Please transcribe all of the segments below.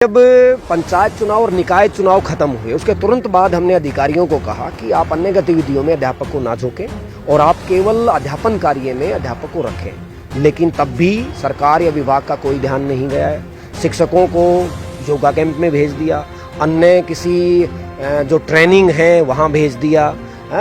जब पंचायत चुनाव और निकाय चुनाव खत्म हुए उसके तुरंत बाद हमने अधिकारियों को कहा कि आप अन्य गतिविधियों में अध्यापक को ना झोंकें और आप केवल अध्यापन कार्य में अध्यापक को रखें। लेकिन तब भी सरकार या विभाग का कोई ध्यान नहीं गया है। शिक्षकों को योगा कैंप में भेज दिया, अन्य किसी जो ट्रेनिंग है वहाँ भेज दिया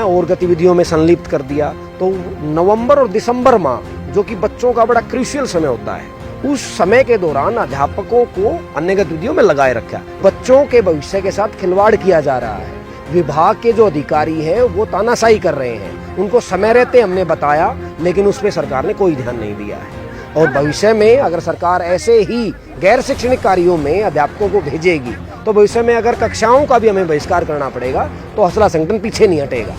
और गतिविधियों में संलिप्त कर दिया। तो नवंबर और दिसंबर माह जो कि बच्चों का बड़ा क्रूशियल समय होता है, उस समय के दौरान अध्यापकों को अन्य गतिविधियों में लगाए रखा। बच्चों के भविष्य के साथ खिलवाड़ किया जा रहा है। विभाग के जो अधिकारी हैं वो तानाशाही कर रहे हैं। उनको समय रहते हमने बताया, लेकिन उस पर सरकार ने कोई ध्यान नहीं दिया है। और भविष्य में अगर सरकार ऐसे ही गैर शैक्षणिक कार्यों में अध्यापकों को भेजेगी तो भविष्य में अगर कक्षाओं का भी हमें बहिष्कार करना पड़ेगा तो हौसला संगठन पीछे नहीं हटेगा।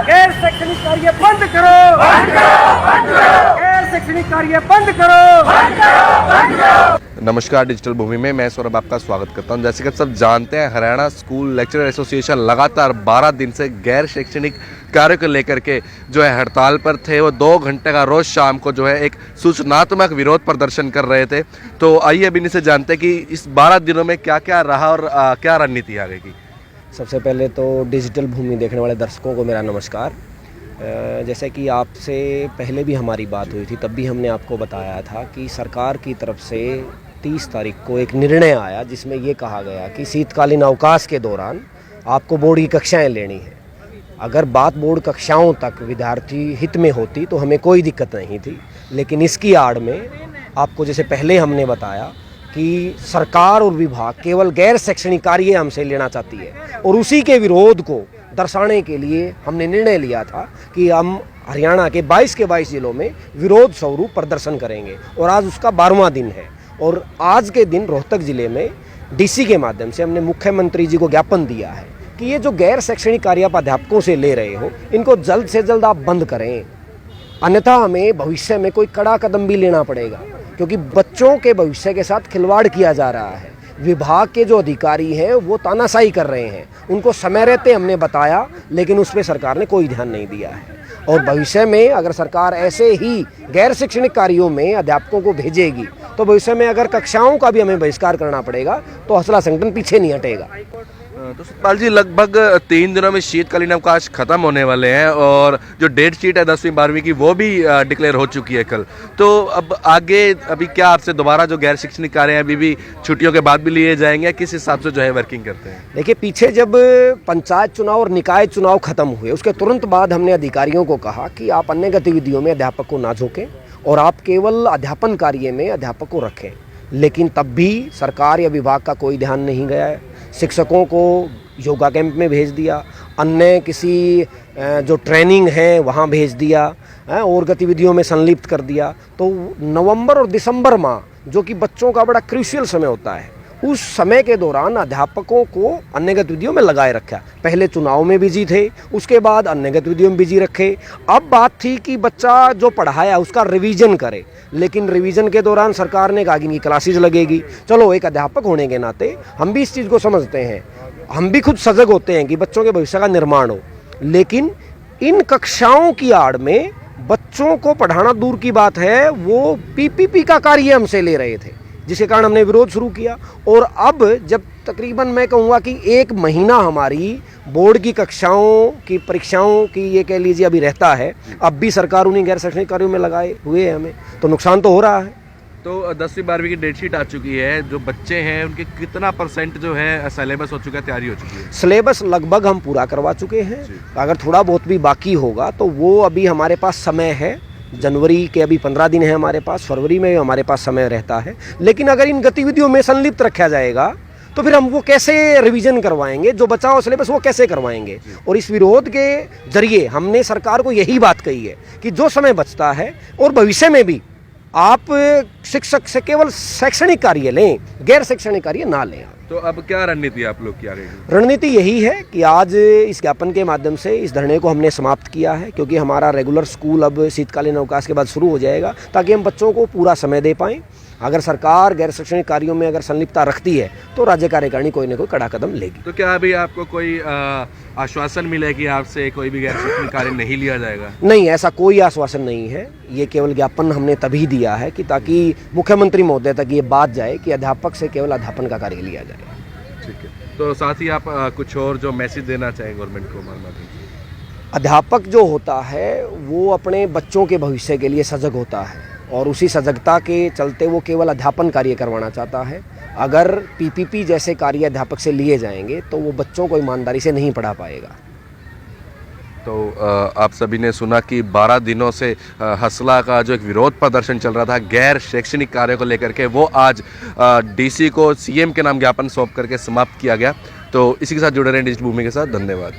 गैर शैक्षणिक कार्य बंद करो, गैर शैक्षणिक कार्य बंद करो। नमस्कार, डिजिटल भूमि में मैं सौरभ आपका स्वागत करता हूं। जैसे कि सब जानते हैं, हरियाणा स्कूल लेक्चरर एसोसिएशन लगातार 12 दिन से गैर शैक्षणिक कार्य को लेकर के जो है हड़ताल पर थे। वो 2 घंटे का रोज शाम को जो है एक सूचनात्मक विरोध प्रदर्शन कर रहे थे। तो आइए अभी इनसे जानते हैं कि इस 12 दिनों में क्या क्या रहा और क्या रणनीति आगे की। सबसे पहले तो डिजिटल भूमि देखने वाले दर्शकों को मेरा नमस्कार। जैसे कि आपसे पहले भी हमारी बात हुई थी, तब भी हमने आपको बताया था कि सरकार की तरफ से 30 तारीख को एक निर्णय आया जिसमें ये कहा गया कि शीतकालीन अवकाश के दौरान आपको बोर्ड की कक्षाएं लेनी है। अगर बात बोर्ड कक्षाओं तक विद्यार्थी हित में होती तो हमें कोई दिक्कत नहीं थी, लेकिन इसकी आड़ में आपको जैसे पहले हमने बताया कि सरकार और विभाग केवल गैर शैक्षणिक कार्य हमसे लेना चाहती है और उसी के विरोध को दर्शाने के लिए हमने निर्णय लिया था कि हम हरियाणा के 22 के 22 जिलों में विरोध स्वरूप प्रदर्शन करेंगे। और आज उसका 12वां दिन है और आज के दिन रोहतक जिले में डीसी के माध्यम से हमने मुख्यमंत्री जी को ज्ञापन दिया है कि ये जो गैर शैक्षणिक कार्य आप अध्यापकों से ले रहे हो, इनको जल्द से जल्द आप बंद करें, अन्यथा हमें भविष्य में कोई कड़ा कदम भी लेना पड़ेगा, क्योंकि बच्चों के भविष्य के साथ खिलवाड़ किया जा रहा है। विभाग के जो अधिकारी हैं वो तानाशाही कर रहे हैं। उनको समय रहते हमने बताया, लेकिन उस पर सरकार ने कोई ध्यान नहीं दिया है। और भविष्य में अगर सरकार ऐसे ही गैर शैक्षणिक कार्यों में अध्यापकों को भेजेगी तो भविष्य में अगर कक्षाओं का भी हमें बहिष्कार करना पड़ेगा तो हौसला संगठन पीछे नहीं हटेगा। तो सतपाल जी, लगभग 3 दिनों में शीतकालीन अवकाश खत्म होने वाले हैं और जो डेट शीट है 10वीं 12वीं की वो भी डिक्लेयर हो चुकी है कल। तो अब आगे अभी क्या आपसे दोबारा जो गैर शैक्षणिक कार्य हैं अभी भी छुट्टियों के बाद भी लिए जाएंगे, किस हिसाब से जो है वर्किंग करते हैं? देखिए, पीछे जब पंचायत चुनाव और निकाय चुनाव खत्म हुए उसके तुरंत बाद हमने अधिकारियों को कहा कि आप अन्य गतिविधियों में अध्यापक को ना झोंकें और आप केवल अध्यापन कार्य में अध्यापक को रखें। लेकिन तब भी सरकार या विभाग का कोई ध्यान नहीं गया है। शिक्षकों को योगा कैंप में भेज दिया, अन्य किसी जो ट्रेनिंग है वहाँ भेज दिया और गतिविधियों में संलिप्त कर दिया। तो नवंबर और दिसंबर माह जो कि बच्चों का बड़ा क्रूशियल समय होता है, उस समय के दौरान अध्यापकों को अन्य गतिविधियों में लगाए रखा। पहले चुनाव में बिजी थे, उसके बाद अन्य गतिविधियों में बिजी रखे। अब बात थी कि बच्चा जो पढ़ाया उसका रिवीजन करे, लेकिन रिवीजन के दौरान सरकार ने कहा कि इनकी क्लासेज लगेगी। चलो, एक अध्यापक होने के नाते हम भी इस चीज़ को समझते हैं, हम भी खुद सजग होते हैं कि बच्चों के भविष्य का निर्माण हो, लेकिन इन कक्षाओं की आड़ में बच्चों को पढ़ाना दूर की बात है, वो पीपीपी का कार्य हमसे ले रहे थे, जिसके कारण हमने विरोध शुरू किया। और अब जब तकरीबन मैं कहूँगा कि 1 महीना हमारी बोर्ड की कक्षाओं की परीक्षाओं की ये कह लीजिए अभी रहता है, अब भी सरकार उन्हीं गैर शैक्षणिक कार्यों में लगाए हुए है, हमें तो नुकसान तो हो रहा है। तो 10वीं 12वीं की डेट शीट आ चुकी है, जो बच्चे हैं उनके कितना % जो है सिलेबस हो चुका है, तैयारी हो चुकी है? सिलेबस लगभग हम पूरा करवा चुके हैं। अगर थोड़ा बहुत भी बाकी होगा तो वो अभी हमारे पास समय है। जनवरी के अभी 15 दिन है हमारे पास, फरवरी में हमारे पास समय रहता है। लेकिन अगर इन गतिविधियों में संलिप्त रखा जाएगा तो फिर हम वो कैसे रिवीजन करवाएंगे, जो बचा हो सिलेबस वो कैसे करवाएंगे? और इस विरोध के जरिए हमने सरकार को यही बात कही है कि जो समय बचता है और भविष्य में भी आप शिक्षक से केवल शैक्षणिक कार्य लें, गैर शैक्षणिक कार्य ना लें। तो अब क्या रणनीति आप लोग की आ गई? रणनीति यही है कि आज इस ज्ञापन के माध्यम से इस धरने को हमने समाप्त किया है, क्योंकि हमारा रेगुलर स्कूल अब शीतकालीन अवकाश के बाद शुरू हो जाएगा, ताकि हम बच्चों को पूरा समय दे पाएँ अगर सरकार गैर शैक्षणिक कार्यों में अगर संलिप्तता रखती है तो राज्य कार्यकारिणी कोई ना कोई कड़ा कदम लेगी। तो क्या अभी आपको कोई आश्वासन मिले कि आपसे कोई भी गैर शैक्षणिक कार्य नहीं लिया जाएगा? नहीं, ऐसा कोई आश्वासन नहीं है। ये केवल ज्ञापन हमने तभी दिया है कि ताकि मुख्यमंत्री महोदय तक ये बात जाए कि अध्यापक से केवल अध्यापन का कार्य लिया जाए। ठीक है, तो साथ ही आप कुछ और जो मैसेज देना चाहें गवर्नमेंट को मानना चाहिए? अध्यापक जो होता है वो अपने बच्चों के भविष्य के लिए सजग होता है और उसी सजगता के चलते वो केवल अध्यापन कार्य करवाना चाहता है। अगर पीपीपी जैसे कार्य अध्यापक से लिए जाएंगे तो वो बच्चों को ईमानदारी से नहीं पढ़ा पाएगा। तो आप सभी ने सुना कि 12 दिनों से हसला का जो एक विरोध प्रदर्शन चल रहा था गैर शैक्षणिक कार्यों को लेकर के, वो आज डीसी को सीएम के नाम ज्ञापन सौंप करके समाप्त किया गया। तो इसी के साथ जुड़े रहें डिजिटल भूमि के साथ। धन्यवाद।